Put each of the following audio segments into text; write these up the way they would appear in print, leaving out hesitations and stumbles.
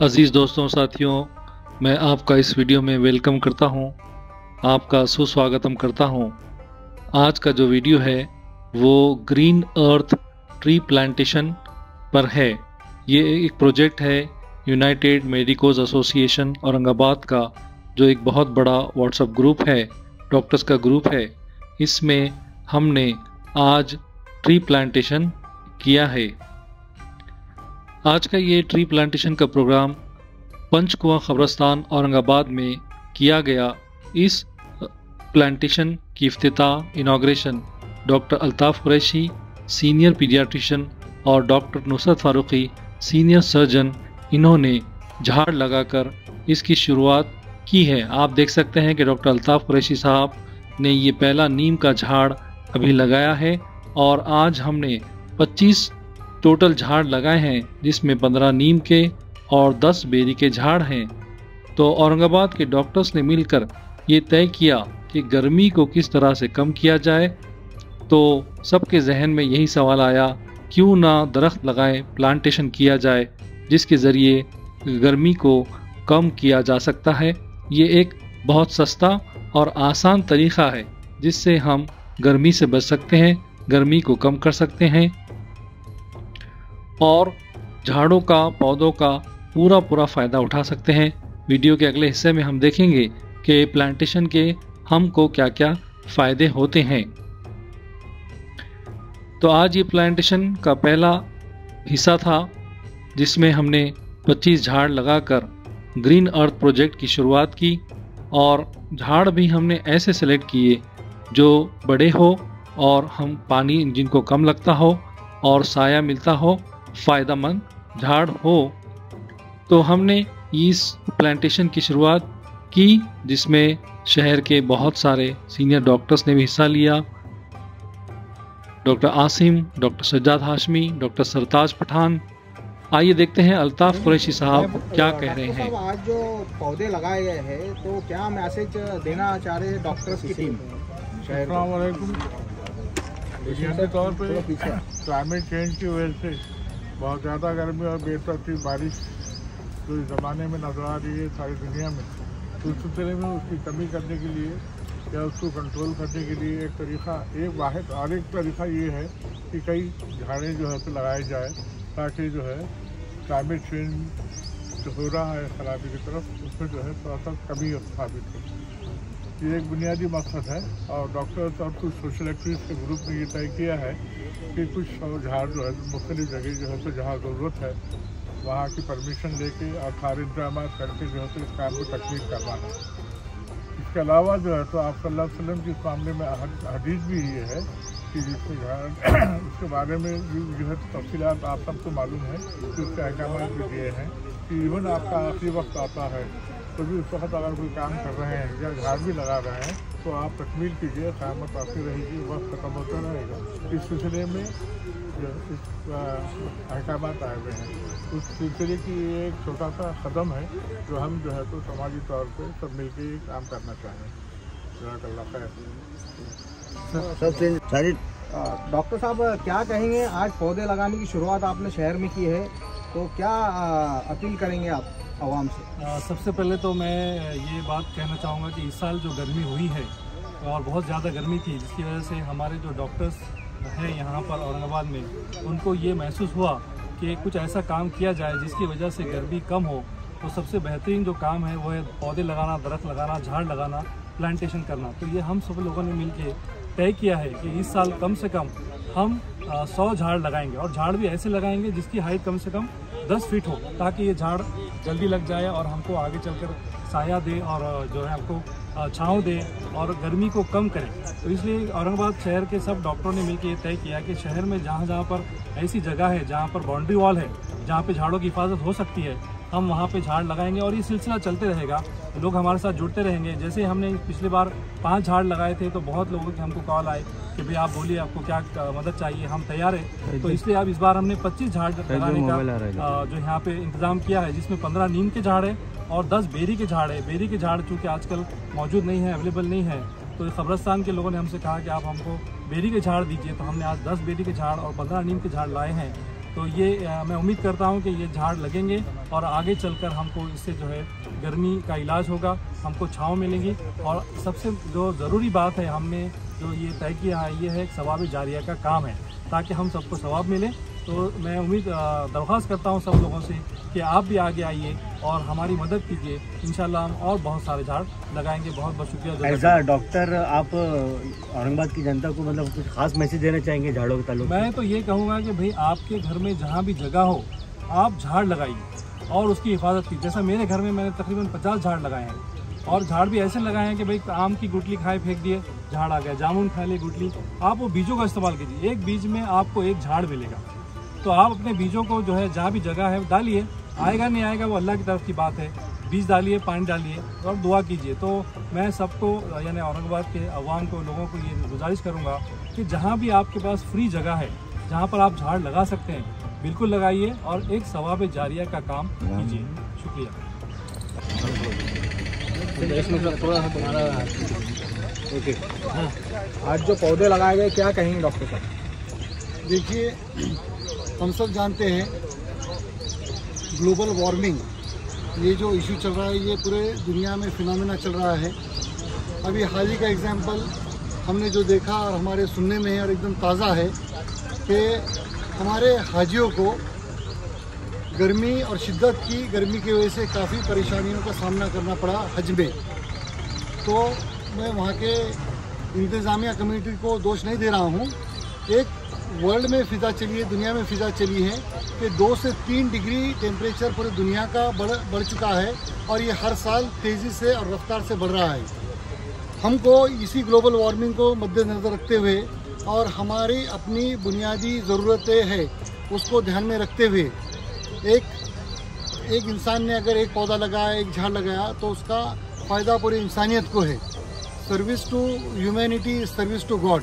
अज़ीज़ दोस्तों साथियों, मैं आपका इस वीडियो में वेलकम करता हूं, आपका सुस्वागतम करता हूं। आज का जो वीडियो है वो ग्रीन अर्थ ट्री प्लांटेशन पर है। ये एक प्रोजेक्ट है यूनाइटेड मेडिकोज एसोसिएशन औरंगाबाद का, जो एक बहुत बड़ा व्हाट्सएप ग्रुप है, डॉक्टर्स का ग्रुप है। इसमें हमने आज ट्री प्लांटेशन किया है। आज का ये ट्री प्लांटेशन का प्रोग्राम पंचकुआ कब्रस्तान औरंगाबाद में किया गया। इस प्लांटेशन की इफ्तिताह inauguration doctor Altaf Qureshi senior paediatrician और doctor Nusrat Farooqui senior surgeon, इन्होंने झाड़ लगाकर इसकी शुरुआत की है। आप देख सकते हैं कि डॉक्टर अल्ताफ़ कुरैशी साहब ने ये पहला नीम का झाड़ अभी लगाया है और आज हमने 25 टोटल झाड़ लगाए हैं, जिसमें 15 नीम के और 10 बेरी के झाड़ हैं। तो औरंगाबाद के डॉक्टर्स ने मिलकर ये तय किया कि गर्मी को किस तरह से कम किया जाए। तो सबके जहन में यही सवाल आया, क्यों ना दरख्त लगाएं, प्लांटेशन किया जाए, जिसके ज़रिए गर्मी को कम किया जा सकता है। ये एक बहुत सस्ता और आसान तरीक़ा है जिससे हम गर्मी से बच सकते हैं, गर्मी को कम कर सकते हैं और झाड़ों का, पौधों का पूरा फ़ायदा उठा सकते हैं। वीडियो के अगले हिस्से में हम देखेंगे कि प्लांटेशन के हमको क्या क्या फ़ायदे होते हैं। तो आज ये प्लांटेशन का पहला हिस्सा था, जिसमें हमने 25 झाड़ लगाकर ग्रीन अर्थ प्रोजेक्ट की शुरुआत की। और झाड़ भी हमने ऐसे सेलेक्ट किए जो बड़े हो और हम पानी जिनको कम लगता हो और साया मिलता हो, फ़ायदेमंद झाड़ हो। तो हमने इस प्लांटेशन की शुरुआत की, जिसमें शहर के बहुत सारे सीनियर डॉक्टर्स ने भी हिस्सा लिया। Doctor Asim, doctor Sajjad Hashmi, doctor Sartaj Pathan. आइए देखते हैं अल्ताफ़ कुरैशी साहब क्या कह रहे हैं। आज जो पौधे लगाए गए हैं, तो क्या मैसेज देना चाह रहे हैं डॉक्टर्स की टीम? बुनियादी तौर पे क्लाइमेट चेंज की वजह से बहुत ज़्यादा गर्मी और बेतरतीब बारिश जो इस ज़माने में नजर आ रही है सारी दुनिया में, तो उस सिलसिले में उसकी कमी करने के लिए या उसको कंट्रोल करने के लिए एक तरीका, एक वाहिद और एक तरीका ये है कि कई झाड़ें जो है तो लगाए जाए, ताकि जो है क्लाइमेट चेंज जो हो रहा है खराबी की तरफ, उसमें जो है थोड़ा सा कमी साबित हो। ये एक बुनियादी मकसद है। और डॉक्टर्स और कुछ सोशल एक्टिविस्ट के ग्रुप ने ये तय किया है कि कुछ झाड़ जो है मुख्तलिफ जगह जो है तो जहाँ ज़रूरत है वहाँ की परमिशन लेके और सारे इंतजाम करके जो है तो इस काम को तकमील करना है। इसके अलावा जो है तो आप सल्लल्लाहु अलैहि वसल्लम के इस मामले में हदीस भी ये है कि जिसके झाड़ उसके बारे में जो है तफसीलात आप सबको मालूम है कि उसके अहकाम भी दिए हैं कि इवन आपका आखिरी वक्त आता है तो भी उस वक्त अगर कोई काम कर रहे हैं या झाड़ भी लगा रहे हैं तो आप तकमील कीजिए, क़यामत आती रहेगी, वक्त खत्म होता रहेगा। इस सिलसिले में अहकाम आए हुए हैं, उस सिलसिले की एक छोटा सा कदम है जो हम जो है तो समाजी तौर पे सब मिलके काम करना चाहें। डॉक्टर साहब क्या कहेंगे, आज पौधे लगाने की शुरुआत आपने शहर में की है, तो क्या अपील करेंगे आप आवाम से? सबसे पहले तो मैं ये बात कहना चाहूँगा कि इस साल जो गर्मी हुई है और बहुत ज़्यादा गर्मी थी, जिसकी वजह से हमारे जो डॉक्टर्स हैं यहाँ पर औरंगाबाद में, उनको ये महसूस हुआ कि कुछ ऐसा काम किया जाए जिसकी वजह से गर्मी कम हो। तो सबसे बेहतरीन जो काम है वो है पौधे लगाना, दरख्त लगाना, झाड़ लगाना, प्लांटेशन करना। तो ये हम सब लोगों ने मिलके तय किया है कि इस साल कम से कम हम 100 झाड़ लगाएंगे और झाड़ भी ऐसे लगाएंगे जिसकी हाइट कम से कम 10 फीट हो, ताकि ये झाड़ जल्दी लग जाए और हमको आगे चलकर साया दे और जो है हमको छाँव दे और गर्मी को कम करे। तो इसलिए औरंगाबाद शहर के सब डॉक्टरों ने मिलकर ये तय किया कि शहर में जहाँ जहाँ पर ऐसी जगह है जहाँ पर बाउंड्री वॉल है, जहाँ पे झाड़ों की हिफाजत हो सकती है, हम वहाँ पे झाड़ लगाएंगे और ये सिलसिला चलते रहेगा। लोग हमारे साथ जुड़ते रहेंगे। जैसे हमने पिछली बार 5 झाड़ लगाए थे तो बहुत लोगों के हमको कॉल आए कि भाई आप बोलिए आपको क्या मदद चाहिए, हम तैयार हैं। तो इसलिए अब इस बार हमने 25 झाड़ लगाने का जो यहाँ पे इंतज़ाम किया है, जिसमें 15 नीम के झाड़ है और 10 बेरी के झाड़ है। बेरी के झाड़ चूँकि आजकल मौजूद नहीं है, अवेलेबल नहीं है, तो कब्रस्तान के लोगों ने हमसे कहा कि आप हमको बेरी के झाड़ दीजिए। तो हमने आज 10 बेरी के झाड़ और 15 नीम के झाड़ लाए हैं तो ये मैं उम्मीद करता हूँ कि ये झाड़ लगेंगे और आगे चलकर हमको इससे जो है गर्मी का इलाज होगा, हमको छाँव मिलेगी। और सबसे जो ज़रूरी बात है, हमने जो ये तय किया है, ये है सवाब जारिया का काम है, ताकि हम सबको सवाब मिले। तो मैं दरख्वास्त करता हूँ सब लोगों से कि आप भी आगे आइए और हमारी मदद कीजिए। इंशाल्लाह हम और बहुत सारे झाड़ लगाएंगे। बहुत बहुत शुक्रिया। एज अ डॉक्टर आप औरंगाबाद की जनता को मतलब कुछ खास मैसेज देना चाहेंगे झाड़ों के ताल्लुक? मैं तो ये कहूँगा कि भाई आपके घर में जहाँ भी जगह हो आप झाड़ लगाइए और उसकी हिफाजत कीजिए। जैसा मेरे घर में मैंने तकरीबन 50 झाड़ लगाए हैं, और झाड़ भी ऐसे लगाए हैं कि भाई आम की गुठली खाए फेंक दिए, झाड़ आ गया, जामुन खा ले गुठली, आप वो बीजों का इस्तेमाल कीजिए। एक बीज में आपको एक झाड़ मिलेगा, तो आप अपने बीजों को जो है जहाँ भी जगह है डालिए। आएगा नहीं आएगा वो अल्लाह की तरफ की बात है। बीज डालिए, पानी डालिए और दुआ कीजिए। तो मैं सबको यानी औरंगाबाद के अवाम को, लोगों को ये गुजारिश करूँगा कि जहाँ भी आपके पास फ्री जगह है, जहाँ पर आप झाड़ लगा सकते हैं, बिल्कुल लगाइए और एक सवाब जारिया का काम कीजिए। शुक्रिया। ओके, आज जो पौधे लगाए गए क्या कहेंगे डॉक्टर साहब? देखिए, हम सब जानते हैं ग्लोबल वार्मिंग, ये जो इशू चल रहा है, ये पूरे दुनिया में फिनोमेना चल रहा है। अभी हाल ही का एग्जाम्पल हमने जो देखा और हमारे सुनने में है और एकदम ताज़ा है कि हमारे हाजियों को गर्मी और शिद्दत की गर्मी की वजह से काफ़ी परेशानियों का सामना करना पड़ा हज में। तो मैं वहाँ के इंतज़ामिया कमेटी को दोष नहीं दे रहा हूँ। एक वर्ल्ड में फ़िज़ा चली है, दुनिया में फ़िज़ा चली है कि 2 से 3 डिग्री टेम्परेचर पूरी दुनिया का बढ़ चुका है और ये हर साल तेज़ी से और रफ्तार से बढ़ रहा है। हमको इसी ग्लोबल वार्मिंग को मद्देनज़र रखते हुए और हमारी अपनी बुनियादी ज़रूरतें हैं उसको ध्यान में रखते हुए एक इंसान ने अगर एक पौधा लगाया, एक झाड़ लगाया, तो उसका फ़ायदा पूरी इंसानियत को है। Service to humanity, service to God.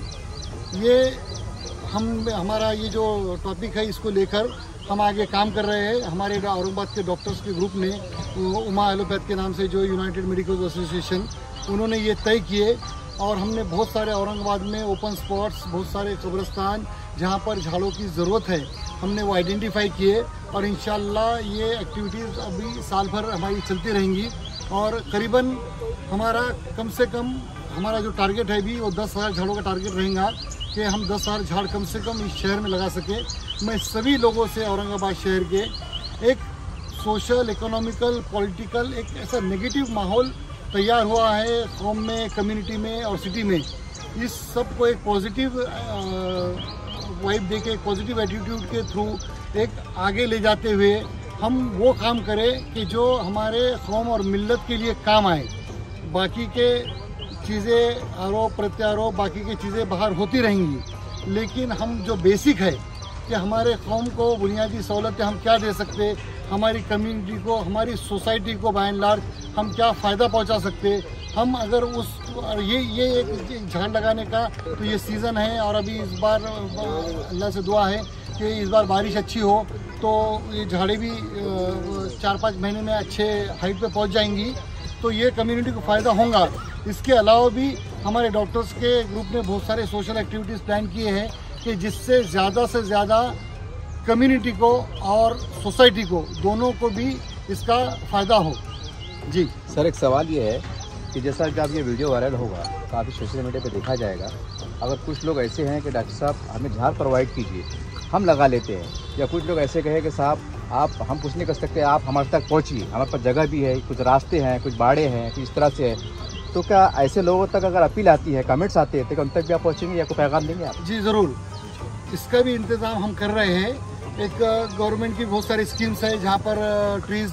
ये हमारा ये जो टॉपिक है, इसको लेकर हम आगे काम कर रहे हैं। हमारे औरंगाबाद के डॉक्टर्स के ग्रुप ने, उमा एलोपैथ के नाम से जो यूनाइटेड मेडिकल एसोसिएशन, उन्होंने ये तय किए और हमने बहुत सारे औरंगाबाद में ओपन स्पॉट्स, बहुत सारे कब्रिस्तान जहाँ पर झाड़ों की ज़रूरत है, हमने वो आइडेंटिफाई किए और इंशाल्लाह ये एक्टिविटीज़ अभी साल भर हमारी चलती रहेंगी। और करीबन हमारा कम से कम हमारा जो टारगेट है भी वो 10,000 झाड़ों का टारगेट रहेगा कि हम 10,000 झाड़ कम से कम इस शहर में लगा सके। मैं सभी लोगों से औरंगाबाद शहर के एक सोशल, इकोनॉमिकल, पॉलिटिकल एक ऐसा नेगेटिव माहौल तैयार हुआ है कौम में, कम्युनिटी में और सिटी में, इस सब को एक पॉजिटिव वाइब दे के, पॉजिटिव एटीट्यूड के थ्रू एक आगे ले जाते हुए हम वो काम करें कि जो हमारे कौम और मिल्लत के लिए काम आए। बाकी के चीज़ें आरोप प्रत्यारोप, बाकी की चीज़ें बाहर होती रहेंगी, लेकिन हम जो बेसिक है कि हमारे कौम को बुनियादी सहूलतें हम क्या दे सकते, हमारी कम्युनिटी को, हमारी सोसाइटी को बाय एंड लार्ज हम क्या फ़ायदा पहुंचा सकते, हम अगर उस ये एक झाड़ लगाने का तो ये सीज़न है और अभी इस बार अल्लाह से दुआ है कि इस बार बारिश अच्छी हो तो ये झाड़ें भी 4-5 महीने में अच्छे हाइट पे पहुंच जाएंगी, तो ये कम्युनिटी को फ़ायदा होगा। इसके अलावा भी हमारे डॉक्टर्स के ग्रुप ने बहुत सारे सोशल एक्टिविटीज़ प्लान किए हैं कि जिससे ज़्यादा से ज़्यादा कम्युनिटी को और सोसाइटी को, दोनों को भी इसका फ़ायदा हो। जी सर, एक सवाल ये है कि जैसा कि आप ये वीडियो वायरल होगा, काफ़ी सोशल मीडिया पे देखा जाएगा, अगर कुछ लोग ऐसे हैं कि डॉक्टर साहब हमें झाड़ प्रोवाइड कीजिए, हम लगा लेते हैं, या कुछ लोग ऐसे कहे कि साहब आप, हम कुछ नहीं कर सकते, आप हमारे तक पहुँचिए, हमारे पास जगह भी है, कुछ रास्ते हैं, कुछ बाड़े हैं, कुछ इस तरह से है, तो क्या ऐसे लोगों तक अगर अपील आती है, कमेंट्स आते हैं, तो उन तक भी आप पहुँचेंगे या कोई पैगाम देंगे आप? जी ज़रूर, इसका भी इंतज़ाम हम कर रहे हैं। एक गवर्नमेंट की बहुत सारी स्कीम्स है जहाँ पर ट्रीज़,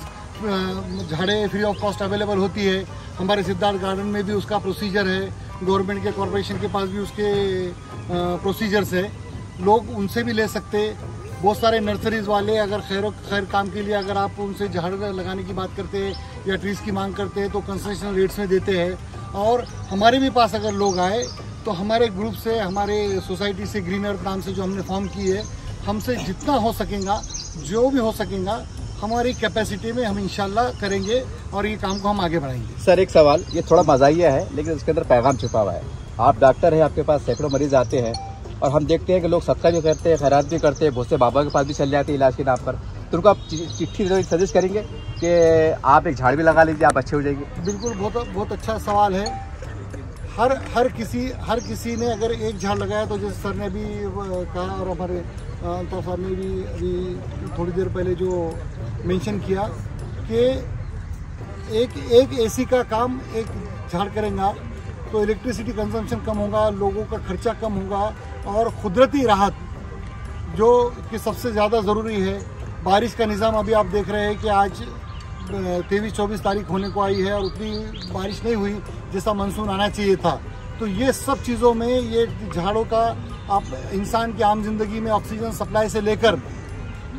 झाड़ें फ्री ऑफ कॉस्ट अवेलेबल होती है। हमारे सिद्धार्थ गार्डन में भी उसका प्रोसीजर है, गवर्नमेंट के कॉरपोरेशन के पास भी उसके प्रोसीजर्स है, लोग उनसे भी ले सकते। बहुत सारे नर्सरीज़ वाले अगर खैर काम के लिए अगर आप उनसे झाड़ लगाने की बात करते हैं या ट्रीज़ की मांग करते हैं तो कंसेशनल रेट्स में देते हैं। और हमारे भी पास अगर लोग आए तो हमारे ग्रुप से, हमारे सोसाइटी से, ग्रीन अर्थ नाम से जो हमने फॉर्म की है, हमसे जितना हो सकेगा, जो भी हो सकेगा, हमारी कैपेसिटी में हम इंशाल्लाह करेंगे और ये काम को हम आगे बढ़ाएंगे। सर, एक सवाल, ये थोड़ा मजाहिया है लेकिन उसके अंदर पैगाम छुपा हुआ है। आप डॉक्टर हैं, आपके पास सैकड़ों मरीज आते हैं, और हम देखते हैं कि लोग सत्ता भी करते हैं, खैरात भी करते हैं, बहुत से बाबा के पास भी चल जाते हैं इलाज के नाम पर। तो उनको आप चिट्ठी सजेस्ट करेंगे कि आप एक झाड़ भी लगा लीजिए, आप अच्छे हो जाएंगे? बिल्कुल, बहुत अच्छा सवाल है। हर किसी ने अगर एक झाड़ लगाया तो जैसे सर ने भी कहा और हमारे अल्ताफ साहब ने भी अभी थोड़ी देर पहले जो मेंशन किया कि एक एसी का काम एक झाड़ करेंगे तो इलेक्ट्रिसिटी कंजम्पशन कम होगा, लोगों का खर्चा कम होगा और कुदरती राहत जो कि सबसे ज़्यादा ज़रूरी है। बारिश का निज़ाम अभी आप देख रहे हैं कि आज 23-24 तारीख होने को आई है और उतनी बारिश नहीं हुई जैसा मानसून आना चाहिए था। तो ये सब चीज़ों में ये झाड़ों का आप इंसान की आम जिंदगी में ऑक्सीजन सप्लाई से लेकर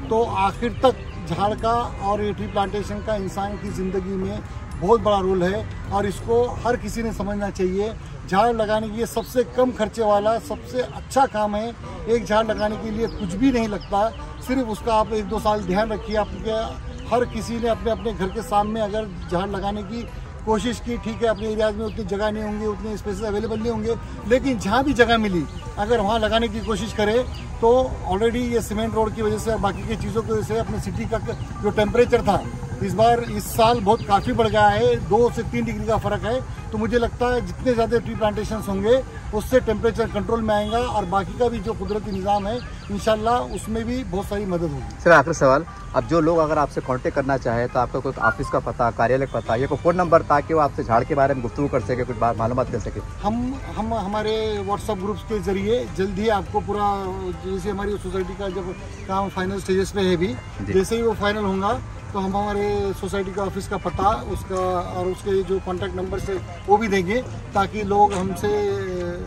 तो आखिर तक झाड़ का और ये ट्री प्लांटेशन का इंसान की ज़िंदगी में बहुत बड़ा रोल है और इसको हर किसी ने समझना चाहिए। झाड़ लगाने की ये सबसे कम खर्चे वाला सबसे अच्छा काम है। एक झाड़ लगाने के लिए कुछ भी नहीं लगता, सिर्फ उसका आप 1-2 साल ध्यान रखिए। आपके हर किसी ने अपने अपने घर के सामने अगर झाड़ लगाने की कोशिश की, ठीक है, अपने एरियाज में उतनी जगह नहीं होंगी, उतने स्पेसेस अवेलेबल नहीं होंगे, लेकिन जहाँ भी जगह मिली अगर वहाँ लगाने की कोशिश करें तो ऑलरेडी ये सीमेंट रोड की वजह से और बाकी की चीज़ों की वजह से अपने सिटी का जो टेम्परेचर था इस साल बहुत काफ़ी बढ़ गया है, 2 से 3 डिग्री का फ़र्क है। तो मुझे लगता है जितने ज़्यादा ट्री प्लांटेशन होंगे उससे टेम्परेचर कंट्रोल में आएगा और बाकी का भी जो कुदरती निज़ाम है इंशाल्लाह उसमें भी बहुत सारी मदद होगी। सर आखिरी सवाल, अब जो लोग अगर आपसे कांटेक्ट करना चाहे तो आपका कोई ऑफिस का पता, कार्यालय का पता या कोई फ़ोन नंबर ताकि वो आपसे झाड़ के बारे में गुफ्तगू कर सके, कुछ बात मालूमात कर सके? हम हमारे व्हाट्सएप ग्रुप्स के जरिए जल्द ही आपको पूरा, जैसे हमारी सोसाइटी का जब काम फाइनल स्टेजेस पे है भी, जैसे ही वो फाइनल होगा तो हम हमारे सोसाइटी का ऑफिस का पता उसका और उसके जो कॉन्टैक्ट नंबर से वो भी देंगे ताकि लोग हमसे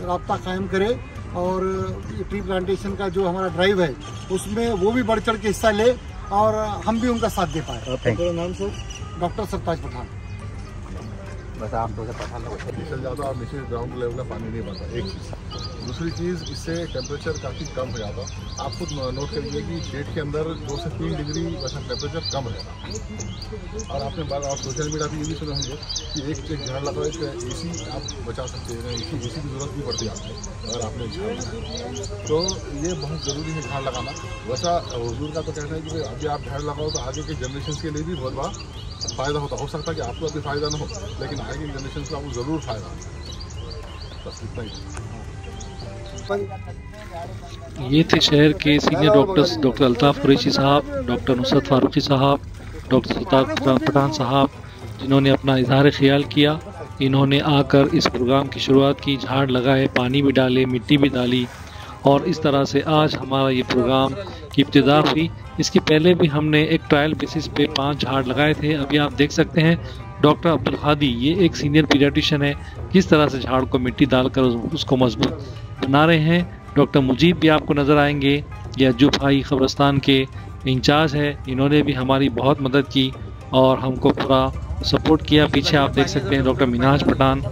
राब्ता कायम करें और ट्री प्लांटेशन का जो हमारा ड्राइव है उसमें वो भी बढ़ चढ़ के हिस्सा ले और हम भी उनका साथ दे पाए। आपका नाम सर? डॉक्टर सरताज पठान। बस आप तो निकल जाता और नीचे ग्राउंड लेवल का पानी नहीं बढ़ता, एक चीज़। दूसरी चीज़, इससे टेम्परेचर काफ़ी कम हो जाता। आप खुद नोट करिए कि गेट के अंदर 2 से 3 डिग्री वैसा टेम्परेचर कम रहता। और आपने बात, आप सोशल मीडिया पर ये भी सुने होंगे कि एक झाड़ लगाओ, एक एसी आप बचा सकते हैं, एसी की ज़रूरत नहीं पड़ती आपको अगर आपने झाड़ लगाया। तो ये बहुत ज़रूरी है झाड़ लगाना। वैसा हुजूर का तो कहना है कि अभी आप झाड़ लगाओ तो आगे के जनरेशन के लिए भी बहुत बड़ा फ़ायदा होता। हो सकता है कि आपको अभी फ़ायदा ना हो लेकिन आगे की जनरेशन को आपको ज़रूर फ़ायदा हो। बस इतना ही। ये थे शहर के senior doctors doctor Altaf Qureshi साहब, डॉक्टर नुसरत फारूकी साहब, डॉक्टर सरताज पठान साहब, जिन्होंने अपना इजहार ख्याल किया। इन्होंने आकर इस प्रोग्राम की शुरुआत की, झाड़ लगाए, पानी भी डाले, मिट्टी भी डाली और इस तरह से आज हमारा ये प्रोग्राम की इब्तिदा हुई। इसके पहले भी हमने एक ट्रायल बेसिस पे 5 झाड़ लगाए थे। अभी आप देख सकते हैं डॉक्टर अब्दुल हादी, ये एक सीनियर पीडियाट्रिशियन है, किस तरह से झाड़ को मिट्टी डालकर उसको मजबूत बना रहे हैं। डॉक्टर मुजीब भी आपको नज़र आएंगे, ये अज्जू भाई कब्रस्तान के इंचार्ज है, इन्होंने भी हमारी बहुत मदद की और हमको पूरा सपोर्ट किया। पीछे आप देख सकते हैं डॉक्टर मिनाज पठान,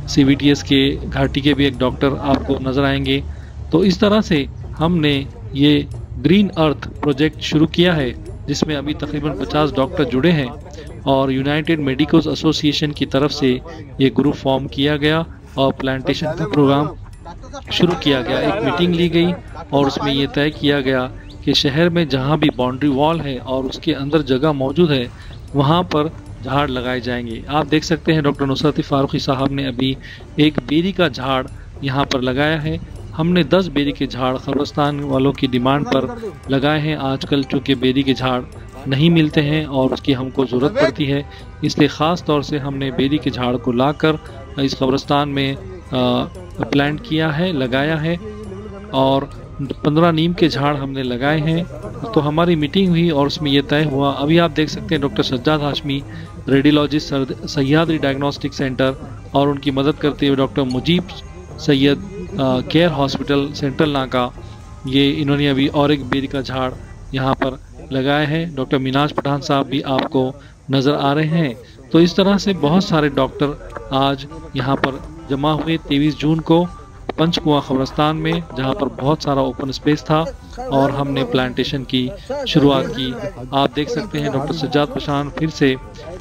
CVTS के घाटी के भी एक डॉक्टर आपको नज़र आएंगे। तो इस तरह से हमने ये ग्रीन अर्थ प्रोजेक्ट शुरू किया है जिसमें अभी तकरीबन 50 डॉक्टर जुड़े हैं और यूनाइटेड मेडिकल्स एसोसिएशन की तरफ से ये ग्रुप फॉर्म किया गया और प्लांटेशन का प्रोग्राम शुरू किया गया। एक मीटिंग ली गई और उसमें ये तय किया गया कि शहर में जहाँ भी बाउंड्री वॉल है और उसके अंदर जगह मौजूद है वहाँ पर झाड़ लगाए जाएंगे। आप देख सकते हैं डॉक्टर नुसरत फारूकी साहब ने अभी एक बेरी का झाड़ यहाँ पर लगाया है। हमने 10 बेरी के झाड़ कब्रस्तान वालों की डिमांड पर लगाए हैं। आजकल चूँकि बेरी के झाड़ नहीं मिलते हैं और उसकी हमको ज़रूरत पड़ती है, इसलिए ख़ास तौर से हमने बेरी के झाड़ को लाकर इस कब्रस्तान में प्लांट किया है, लगाया है और 15 नीम के झाड़ हमने लगाए हैं। तो हमारी मीटिंग हुई और उसमें यह तय हुआ। अभी आप देख सकते हैं doctor Sajjad Hashmi, radiologist, Sahyadri diagnostic centre और उनकी मदद करते हुए doctor Mujeeb Syed care hospital central Naka, ये इन्होंने अभी और एक बेरी का झाड़ यहाँ पर लगाए हैं। डॉक्टर मिनाज पठान साहब भी आपको नज़र आ रहे हैं। तो इस तरह से बहुत सारे डॉक्टर आज यहाँ पर जमा हुए 23 जून को पंचकुआ कब्रस्तान में, जहाँ पर बहुत सारा ओपन स्पेस था और हमने प्लांटेशन की शुरुआत की। आप देख सकते हैं डॉक्टर सज्जाद पठान फिर से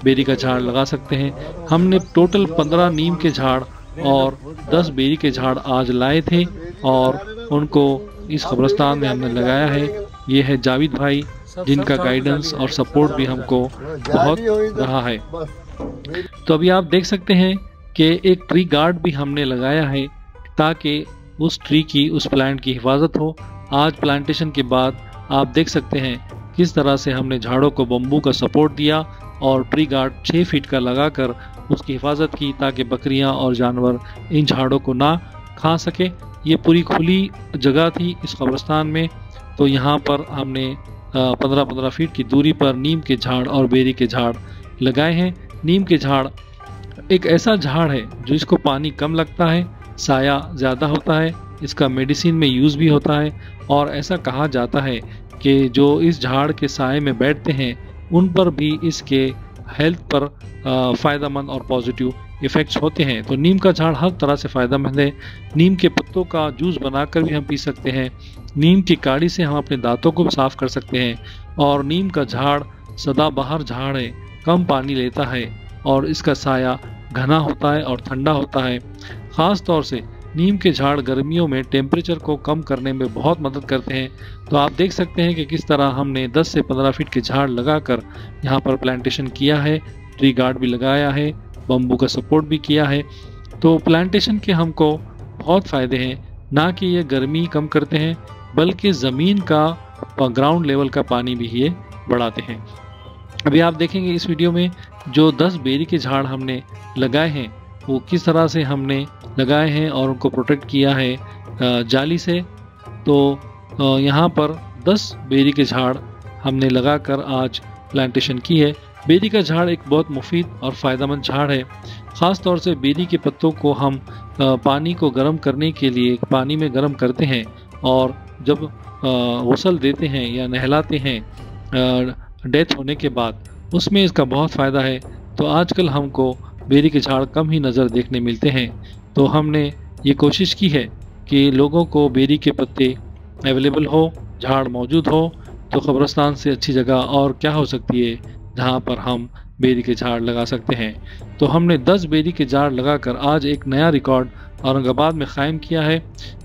बेरी का झाड़ लगा सकते हैं। हमने टोटल 15 नीम के झाड़ और 10 बेरी के झाड़ आज लाए थे और उनको इस कब्रिस्तान में हमने लगाया है। ये है जावेद भाई, जिनका गाइडेंस और सपोर्ट भी हमको बहुत रहा है। तो अभी आप देख सकते हैं कि एक ट्री गार्ड भी हमने लगाया है ताकि उस ट्री की, उस प्लांट की हिफाजत हो। आज प्लांटेशन के बाद आप देख सकते हैं किस तरह से हमने झाड़ों को बम्बू का सपोर्ट दिया और ट्री गार्ड 6 फीट का लगाकर उसकी हिफाजत की ताकि बकरियां और जानवर इन झाड़ों को ना खा सके। ये पूरी खुली जगह थी इस कब्रिस्तान में, तो यहाँ पर हमने 15-15 फीट की दूरी पर नीम के झाड़ और बेरी के झाड़ लगाए हैं। नीम के झाड़ एक ऐसा झाड़ है जो इसको पानी कम लगता है, साया ज़्यादा होता है, इसका मेडिसिन में यूज़ भी होता है और ऐसा कहा जाता है कि जो इस झाड़ के साए में बैठते हैं उन पर भी इसके हेल्थ पर फ़ायदेमंद और पॉजिटिव इफ़ेक्ट्स होते हैं। तो नीम का झाड़ हर तरह से फ़ायदेमंद है। नीम के पत्तों का जूस बनाकर भी हम पी सकते हैं। नीम की काड़ी से हम अपने दांतों को साफ़ कर सकते हैं। और नीम का झाड़ सदाबहार झाड़ है, कम पानी लेता है और इसका साया घना होता है और ठंडा होता है। ख़ास तौर से नीम के झाड़ गर्मियों में टेम्परेचर को कम करने में बहुत मदद करते हैं। तो आप देख सकते हैं कि किस तरह हमने 10 से 15 फीट के झाड़ लगाकर यहाँ पर प्लांटेशन किया है। ट्री गार्ड भी लगाया है, बम्बू का सपोर्ट भी किया है। तो प्लांटेशन के हमको बहुत फ़ायदे हैं, ना कि ये गर्मी कम करते हैं बल्कि ज़मीन का ग्राउंड लेवल का पानी भी ये बढ़ाते हैं। अभी आप देखेंगे इस वीडियो में जो 10 बेरी के झाड़ हमने लगाए हैं वो किस तरह से हमने लगाए हैं और उनको प्रोटेक्ट किया है जाली से। तो यहाँ पर 10 बेरी के झाड़ हमने लगाकर आज प्लांटेशन की है। बेरी का झाड़ एक बहुत मुफीद और फ़ायदेमंद झाड़ है। ख़ास तौर से बेरी के पत्तों को हम पानी को गर्म करने के लिए पानी में गर्म करते हैं और जब गुस्ल देते हैं या नहलाते हैं डेथ होने के बाद, उसमें इसका बहुत फ़ायदा है। तो आजकल हमको बेरी के झाड़ कम ही नज़र देखने मिलते हैं, तो हमने ये कोशिश की है कि लोगों को बेरी के पत्ते अवेलेबल हो, झाड़ मौजूद हो। तो कब्रिस्तान से अच्छी जगह और क्या हो सकती है जहाँ पर हम बेरी के झाड़ लगा सकते हैं। तो हमने 10 बेरी के झाड़ लगाकर आज एक नया रिकॉर्ड औरंगाबाद में क़ायम किया है।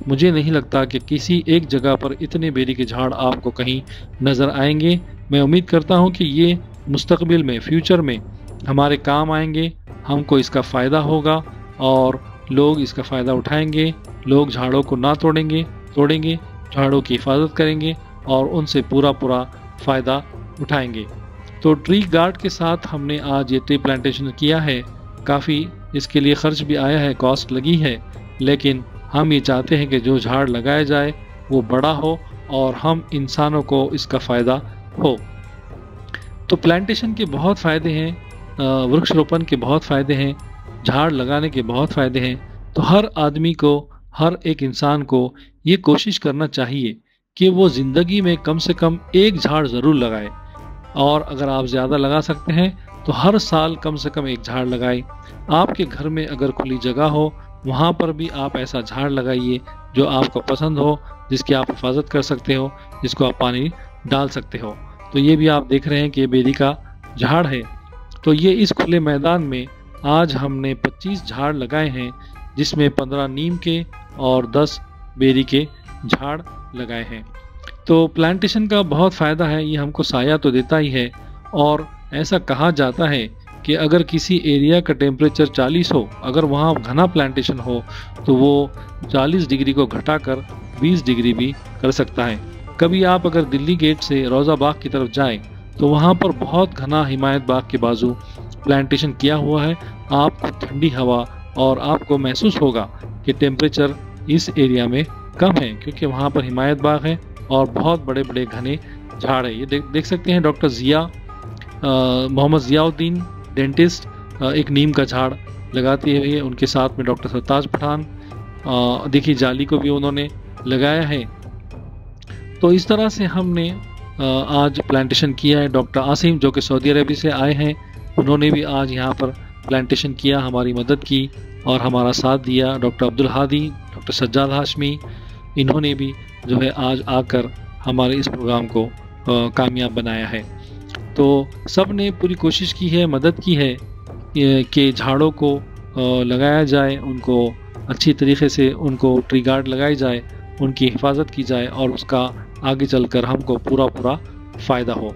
मुझे नहीं लगता कि किसी एक जगह पर इतने बेरी के झाड़ आपको कहीं नज़र आएंगे। मैं उम्मीद करता हूँ कि ये मुस्तकबिल में, फ्यूचर में हमारे काम आएंगे, हमको इसका फ़ायदा होगा और लोग इसका फ़ायदा उठाएंगे। लोग झाड़ों को ना तोड़ेंगे, झाड़ों की हिफाजत करेंगे और उनसे पूरा फ़ायदा उठाएंगे। तो ट्री गार्ड के साथ हमने आज ये ट्री प्लांटेशन किया है। काफ़ी इसके लिए ख़र्च भी आया है, कॉस्ट लगी है, लेकिन हम ये चाहते हैं कि जो झाड़ लगाया जाए वो बड़ा हो और हम इंसानों को इसका फ़ायदा हो। तो प्लांटेशन के बहुत फ़ायदे हैं, वृक्षारोपण के बहुत फ़ायदे हैं, झाड़ लगाने के बहुत फ़ायदे हैं। तो हर आदमी को, हर एक इंसान को ये कोशिश करना चाहिए कि वो ज़िंदगी में कम से कम एक झाड़ ज़रूर लगाए और अगर आप ज़्यादा लगा सकते हैं तो हर साल कम से कम एक झाड़ लगाए। आपके घर में अगर खुली जगह हो वहाँ पर भी आप ऐसा झाड़ लगाइए जो आपको पसंद हो, जिसकी आप हिफाजत कर सकते हो, जिसको आप पानी डाल सकते हो। तो ये भी आप देख रहे हैं कि ये बेरी का झाड़ है। तो ये इस खुले मैदान में आज हमने 25 झाड़ लगाए हैं, जिसमें 15 नीम के और 10 बेरी के झाड़ लगाए हैं। तो प्लांटेशन का बहुत फ़ायदा है, ये हमको साया तो देता ही है और ऐसा कहा जाता है कि अगर किसी एरिया का टेम्परेचर 40 हो, अगर वहाँ घना प्लांटेशन हो तो वो 40 डिग्री को घटाकर 20 डिग्री भी कर सकता है। कभी आप अगर दिल्ली गेट से रोज़ा बाग की तरफ जाएं तो वहाँ पर बहुत घना हिमायत बाग के बाजू प्लांटेशन किया हुआ है। आपको ठंडी हवा और आपको महसूस होगा कि टेम्परेचर इस एरिया में कम है क्योंकि वहाँ पर हिमायत बाग है और बहुत बड़े बड़े घने झाड़ है। ये देख सकते हैं डॉक्टर ज़िया, मोहम्मद ज़ियाउद्दीन डेंटिस्ट एक नीम का झाड़ लगाते हुए, उनके साथ में डॉक्टर सरताज पठान, देखिए जाली को भी उन्होंने लगाया है। तो इस तरह से हमने आज प्लांटेशन किया है। डॉक्टर आसिम जो कि सऊदी अरब से आए हैं, उन्होंने भी आज यहाँ पर प्लांटेशन किया, हमारी मदद की और हमारा साथ दिया। डॉक्टर अब्दुल हादी, डॉक्टर सज्जाद हाशमी, इन्होंने भी जो है आज आकर हमारे इस प्रोग्राम को कामयाब बनाया है। तो सब ने पूरी कोशिश की है, मदद की है कि झाड़ों को लगाया जाए, उनको अच्छी तरीके से उनको ट्री गार्ड लगाई जाए, उनकी हिफाजत की जाए और उसका आगे चलकर हमको पूरा फ़ायदा हो।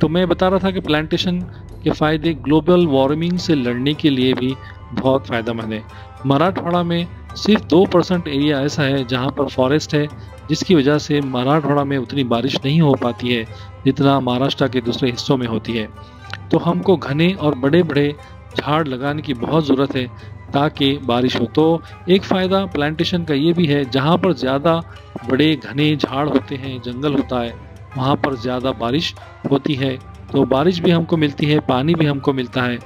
तो मैं बता रहा था कि प्लांटेशन के फ़ायदे ग्लोबल वार्मिंग से लड़ने के लिए भी बहुत फ़ायदेमंद है। मराठवाड़ा में सिर्फ 2% एरिया ऐसा है जहाँ पर फॉरेस्ट है, जिसकी वजह से मराठवाड़ा में उतनी बारिश नहीं हो पाती है जितना महाराष्ट्र के दूसरे हिस्सों में होती है। तो हमको घने और बड़े बड़े झाड़ लगाने की बहुत ज़रूरत है ताकि बारिश हो। तो एक फ़ायदा प्लांटेशन का ये भी है, जहाँ पर ज़्यादा बड़े घने झाड़ होते हैं, जंगल होता है, वहाँ पर ज़्यादा बारिश होती है, तो बारिश भी हमको मिलती है, पानी भी हमको मिलता है।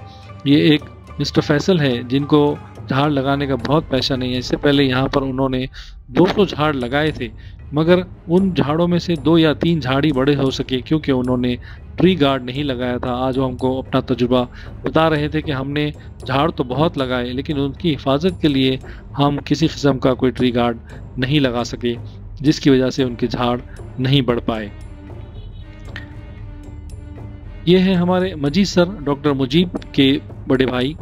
ये एक मिस्टर फैसल है जिनको झाड़ लगाने का बहुत पैशन है। इससे पहले यहाँ पर उन्होंने 200 झाड़ लगाए थे, मगर उन झाड़ों में से 2 या 3 झाड़ ही बड़े हो सके क्योंकि उन्होंने ट्री गार्ड नहीं लगाया था। आज वो हमको अपना तजुर्बा बता रहे थे कि हमने झाड़ तो बहुत लगाए लेकिन उनकी हिफाजत के लिए हम किसी किस्म का कोई ट्री गार्ड नहीं लगा सके, जिसकी वजह से उनके झाड़ नहीं बढ़ पाए। ये है हमारे मजीद सर, डॉक्टर मुजीब के बड़े भाई,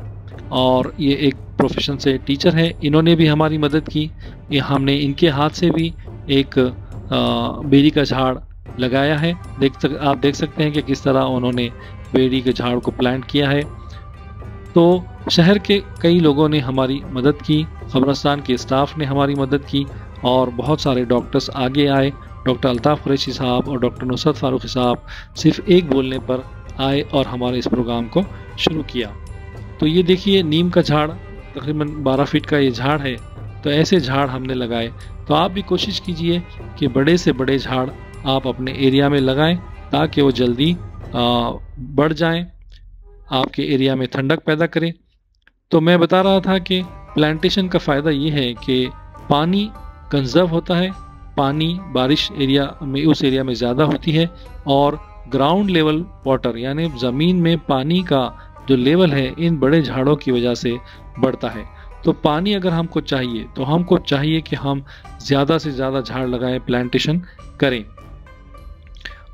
और ये एक प्रोफेशन से टीचर है। इन्होंने भी हमारी मदद की। ये हमने इनके हाथ से भी एक बेरी का झाड़ लगाया है। आप देख सकते हैं कि किस तरह उन्होंने बेरी के झाड़ को प्लांट किया है। तो शहर के कई लोगों ने हमारी मदद की, कब्रिस्तान के स्टाफ ने हमारी मदद की और बहुत सारे डॉक्टर्स आगे आए। डॉक्टर अल्ताफ़ कुरैशी साहब और डॉक्टर नुसरत फारूकी साहब सिर्फ एक बोलने पर आए और हमारे इस प्रोग्राम को शुरू किया। तो ये देखिए नीम का झाड़, तकरीबन 12 फीट का ये झाड़ है। तो ऐसे झाड़ हमने लगाए। तो आप भी कोशिश कीजिए कि बड़े से बड़े झाड़ आप अपने एरिया में लगाएं ताकि वो जल्दी बढ़ जाएं, आपके एरिया में ठंडक पैदा करें। तो मैं बता रहा था कि प्लांटेशन का फ़ायदा ये है कि पानी कंजर्व होता है, पानी बारिश एरिया में उस एरिया में ज़्यादा होती है और ग्राउंड लेवल वाटर यानी ज़मीन में पानी का जो लेवल है इन बड़े झाड़ों की वजह से बढ़ता है। तो पानी अगर हमको चाहिए तो हमको चाहिए कि हम ज़्यादा से ज़्यादा झाड़ लगाएं, प्लांटेशन करें।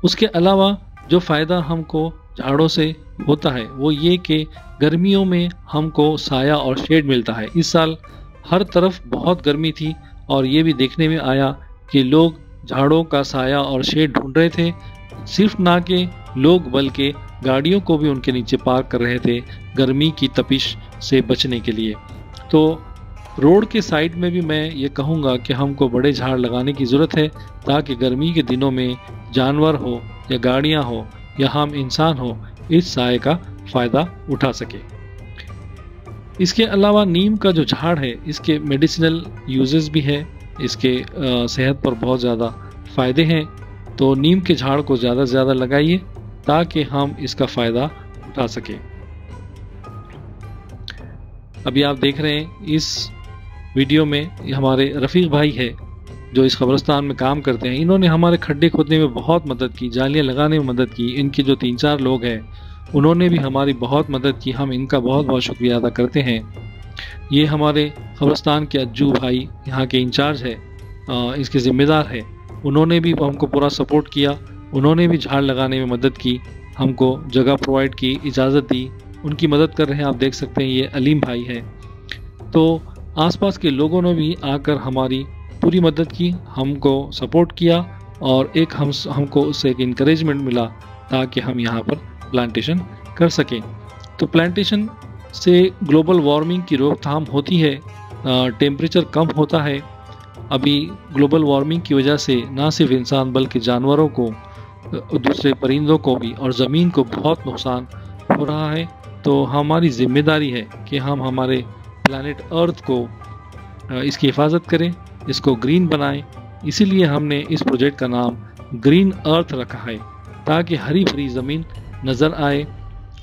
उसके अलावा जो फ़ायदा हमको झाड़ों से होता है वो ये कि गर्मियों में हमको साया और शेड मिलता है। इस साल हर तरफ बहुत गर्मी थी और ये भी देखने में आया कि लोग झाड़ों का साया और शेड ढूंढ रहे थे। सिर्फ ना कि लोग बल्कि गाड़ियों को भी उनके नीचे पार्क कर रहे थे गर्मी की तपिश से बचने के लिए। तो रोड के साइड में भी मैं ये कहूँगा कि हमको बड़े झाड़ लगाने की ज़रूरत है ताकि गर्मी के दिनों में जानवर हो या गाड़ियाँ हो या हम इंसान हो इस साए का फ़ायदा उठा सके। इसके अलावा नीम का जो झाड़ है इसके मेडिसिनल यूजेस भी है, इसके सेहत पर बहुत ज़्यादा फ़ायदे हैं। तो नीम के झाड़ को ज़्यादा से ज़्यादा लगाइए ताकि हम इसका फ़ायदा उठा सकें। अभी आप देख रहे हैं इस वीडियो में हमारे रफ़ीक भाई है जो इस कब्रिस्तान में काम करते हैं। इन्होंने हमारे खड्डे खोदने में बहुत मदद की, जालियाँ लगाने में मदद की। इनके जो 3-4 लोग हैं उन्होंने भी हमारी बहुत मदद की, हम इनका बहुत बहुत शुक्रिया अदा करते हैं। ये हमारे कब्रिस्तान के अज्जू भाई यहाँ के इंचार्ज है, इसके ज़िम्मेदार है। उन्होंने भी हमको पूरा सपोर्ट किया, उन्होंने भी झाड़ लगाने में मदद की, हमको जगह प्रोवाइड की, इजाज़त दी, उनकी मदद कर रहे हैं। आप देख सकते हैं ये अलीम भाई है। तो आसपास के लोगों ने भी आकर हमारी पूरी मदद की, हमको सपोर्ट किया और एक हमको उससे एक इंकरेजमेंट मिला ताकि हम यहाँ पर प्लांटेशन कर सकें। तो प्लांटेशन से ग्लोबल वार्मिंग की रोकथाम होती है, टेम्परेचर कम होता है। अभी ग्लोबल वार्मिंग की वजह से ना सिर्फ इंसान बल्कि जानवरों को, दूसरे परिंदों को भी और ज़मीन को बहुत नुकसान हो रहा है। तो हमारी जिम्मेदारी है कि हम हमारे प्लैनेट अर्थ को इसकी हिफाजत करें, इसको ग्रीन बनाएं। इसीलिए हमने इस प्रोजेक्ट का नाम ग्रीन अर्थ रखा है ताकि हरी भरी ज़मीन नज़र आए।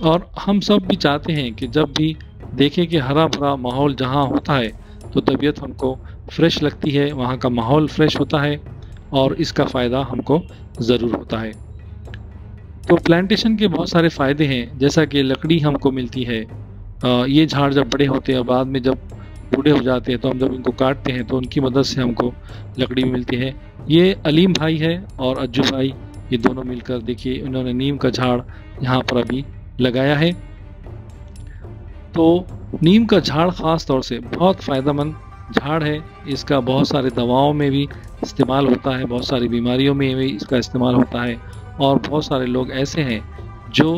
और हम सब भी चाहते हैं कि जब भी देखें कि हरा भरा माहौल जहाँ होता है तो तबीयत हमको फ्रेश लगती है, वहाँ का माहौल फ्रेश होता है और इसका फ़ायदा हमको ज़रूर होता है। तो प्लांटेशन के बहुत सारे फ़ायदे हैं, जैसा कि लकड़ी हमको मिलती है। ये झाड़ जब बड़े होते हैं, बाद में जब बूढ़े हो जाते हैं तो हम जब इनको काटते हैं तो उनकी मदद से हमको लकड़ी भी मिलती है। ये अलीम भाई है और अज्जू भाई, ये दोनों मिलकर देखिए इन्होंने नीम का झाड़ यहाँ पर अभी लगाया है। तो नीम का झाड़ ख़ास तौर से बहुत फ़ायदेमंद झाड़ है। इसका बहुत सारे दवाओं में भी इस्तेमाल होता है, बहुत सारी बीमारियों में भी इसका इस्तेमाल होता है। और बहुत सारे लोग ऐसे हैं जो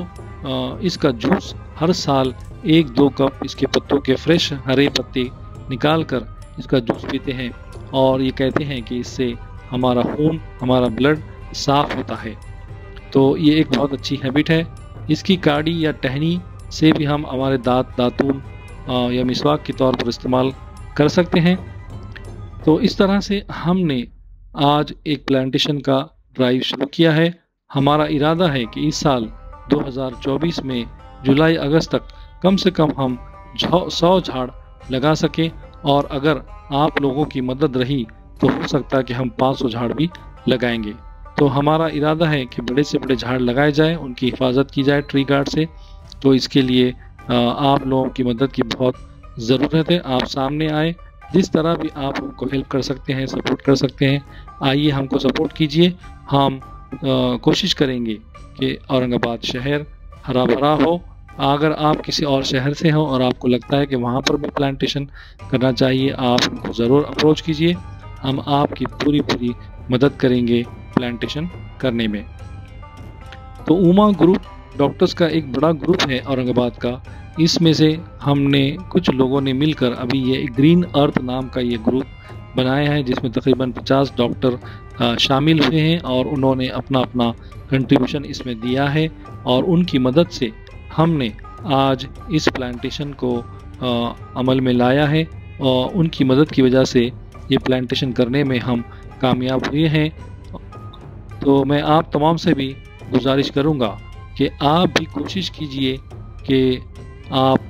इसका जूस हर साल 1-2 कप इसके पत्तों के फ्रेश हरे पत्ते निकाल कर इसका जूस पीते हैं और ये कहते हैं कि इससे हमारा खून, हमारा ब्लड साफ होता है। तो ये एक बहुत अच्छी हैबिट है। इसकी काड़ी या टहनी से भी हम हमारे दातून या मिसवाक के तौर पर इस्तेमाल कर सकते हैं। तो इस तरह से हमने आज एक प्लांटेशन का ड्राइव शुरू किया है। हमारा इरादा है कि इस साल 2024 में जुलाई अगस्त तक कम से कम हम 100 झाड़ लगा सकें, और अगर आप लोगों की मदद रही तो हो सकता है कि हम 500 झाड़ भी लगाएंगे। तो हमारा इरादा है कि बड़े से बड़े झाड़ लगाए जाएं, उनकी हिफाजत की जाए ट्री गार्ड से। तो इसके लिए आप लोगों की मदद की बहुत ज़रूरत है। आप सामने आए, जिस तरह भी आप हमको हेल्प कर सकते हैं, सपोर्ट कर सकते हैं, आइए हमको सपोर्ट कीजिए। हम कोशिश करेंगे कि औरंगाबाद शहर हरा भरा हो। अगर आप किसी और शहर से हो और आपको लगता है कि वहाँ पर भी प्लांटेशन करना चाहिए, आप हमको ज़रूर अप्रोच कीजिए। हम आपकी पूरी मदद करेंगे प्लांटेशन करने में। तो उमा ग्रुप डॉक्टर्स का एक बड़ा ग्रुप है औरंगाबाद का। इसमें से हमने कुछ लोगों ने मिलकर अभी ये ग्रीन अर्थ नाम का ये ग्रुप बनाया है, जिसमें तकरीबन 50 डॉक्टर शामिल हुए हैं और उन्होंने अपना अपना कंट्रीब्यूशन इसमें दिया है। और उनकी मदद से हमने आज इस प्लांटेशन को अमल में लाया है, और उनकी मदद की वजह से ये प्लांटेशन करने में हम कामयाब हुए हैं। तो मैं आप तमाम से भी गुजारिश करूँगा कि आप भी कोशिश कीजिए कि आप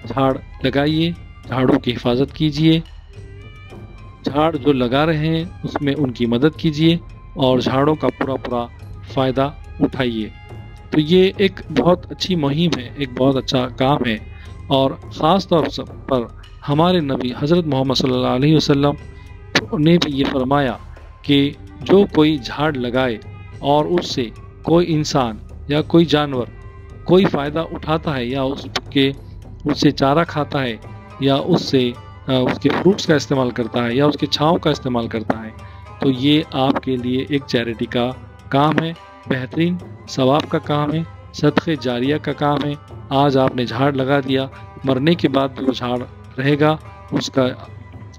झाड़ लगाइए, झाड़ों की हिफाजत कीजिए, झाड़ जो लगा रहे हैं उसमें उनकी मदद कीजिए और झाड़ों का पूरा फ़ायदा उठाइए। तो ये एक बहुत अच्छी मुहिम है, एक बहुत अच्छा काम है। और ख़ास तौर पर हमारे नबी हज़रत मोहम्मद सल्लल्लाहु अलैहि वसल्लम ने भी ये फरमाया कि जो कोई झाड़ लगाए और उससे कोई इंसान या कोई जानवर कोई फ़ायदा उठाता है, या उससे चारा खाता है, या उससे उसके फ्रूट्स का इस्तेमाल करता है, या उसके छाँव का इस्तेमाल करता है, तो ये आपके लिए एक चैरिटी का काम है, बेहतरीन सवाब का काम है, सदक़े जारिया का काम है। आज आपने झाड़ लगा दिया, मरने के बाद वो झाड़ रहेगा, उसका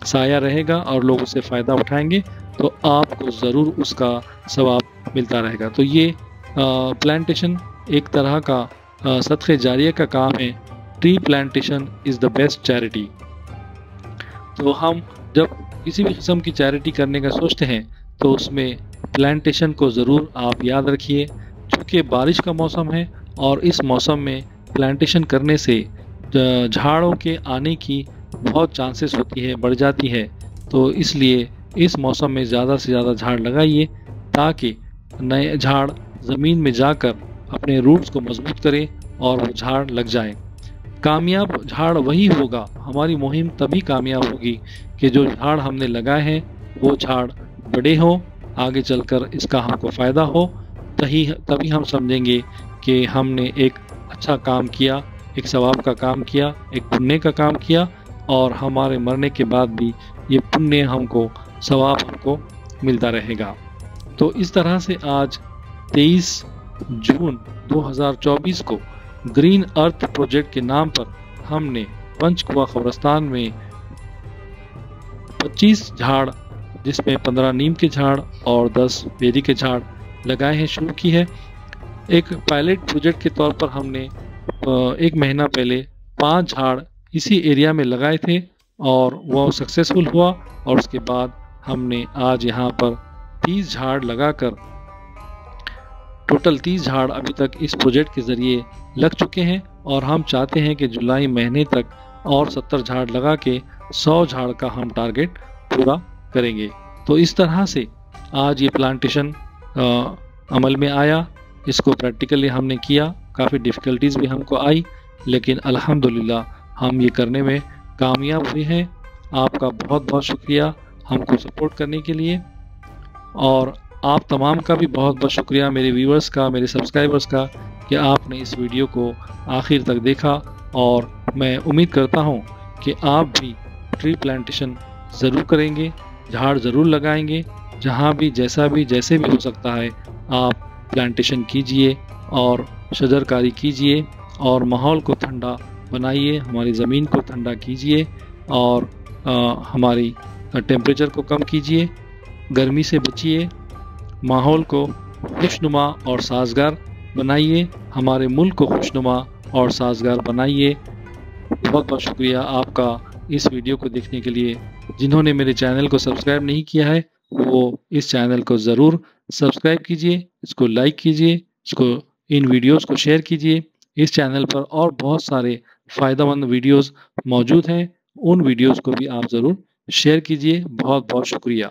साया रहेगा और लोग उससे फ़ायदा उठाएंगे, तो आपको ज़रूर उसका सवाब मिलता रहेगा। तो ये प्लांटेशन एक तरह का सदक़े जारिया का काम है। Tree plantation is the best charity. तो हम जब किसी भी किस्म की चैरिटी करने का सोचते हैं तो उसमें प्लांटेशन को ज़रूर आप याद रखिए, क्योंकि बारिश का मौसम है और इस मौसम में प्लांटेशन करने से झाड़ों के आने की बहुत चांसेस होती है, बढ़ जाती है। तो इसलिए इस मौसम में ज़्यादा से ज़्यादा झाड़ लगाइए ताकि नए झाड़ ज़मीन में जाकर अपने रूट्स को मजबूत करें और वो झाड़ लग जाए। कामयाब झाड़ वही होगा, हमारी मुहिम तभी कामयाब होगी कि जो झाड़ हमने लगाए हैं वो झाड़ बड़े हों, आगे चलकर इसका हमको फ़ायदा हो। तभी हम समझेंगे कि हमने एक अच्छा काम किया, एक सवाब का काम किया, एक पुण्य का काम किया, और हमारे मरने के बाद भी ये पुण्य हमको, सवाब हमको मिलता रहेगा। तो इस तरह से आज 23 जून 2024 को ग्रीन अर्थ प्रोजेक्ट के नाम पर हमने पंचकुआ कब्रिस्तान में 25 झाड़, जिसमें 15 नीम के झाड़ और 10 बेरी के झाड़ लगाए हैं, शुरू की है। एक पायलट प्रोजेक्ट के तौर पर हमने 1 महीना पहले 5 झाड़ इसी एरिया में लगाए थे और वो सक्सेसफुल हुआ, और उसके बाद हमने आज यहाँ पर 30 झाड़ लगाकर टोटल 30 झाड़ अभी तक इस प्रोजेक्ट के ज़रिए लग चुके हैं, और हम चाहते हैं कि जुलाई महीने तक और 70 झाड़ लगा के 100 झाड़ का हम टारगेट पूरा करेंगे। तो इस तरह से आज ये प्लांटेशन अमल में आया, इसको प्रैक्टिकली हमने किया। काफ़ी डिफ़िकल्टीज़ भी हमको आई, लेकिन अल्हम्दुलिल्लाह हम ये करने में कामयाब हुए हैं। आपका बहुत बहुत शुक्रिया हमको सपोर्ट करने के लिए, और आप तमाम का भी बहुत बहुत शुक्रिया, मेरे व्यूअर्स का, मेरे सब्सक्राइबर्स का, कि आपने इस वीडियो को आखिर तक देखा और मैं उम्मीद करता हूँ कि आप भी ट्री प्लांटेशन ज़रूर करेंगे, झाड़ ज़रूर लगाएंगे। जहाँ भी जैसे भी हो सकता है आप प्लांटेशन कीजिए और शजरकारी कीजिए और माहौल को ठंडा बनाइए, हमारी ज़मीन को ठंडा कीजिए और हमारी टेम्परेचर को कम कीजिए, गर्मी से बचिए, माहौल को खुशनुमा और साजगार बनाइए, हमारे मुल्क को खुशनुमा और साजगार बनाइए। बहुत बहुत शुक्रिया आपका इस वीडियो को देखने के लिए। जिन्होंने मेरे चैनल को सब्सक्राइब नहीं किया है वो इस चैनल को ज़रूर सब्सक्राइब कीजिए, इसको लाइक कीजिए, इन वीडियोस को शेयर कीजिए। इस चैनल पर और बहुत सारे फ़ायदेमंद वीडियोस मौजूद हैं, उन वीडियोस को भी आप ज़रूर शेयर कीजिए। बहुत बहुत शुक्रिया।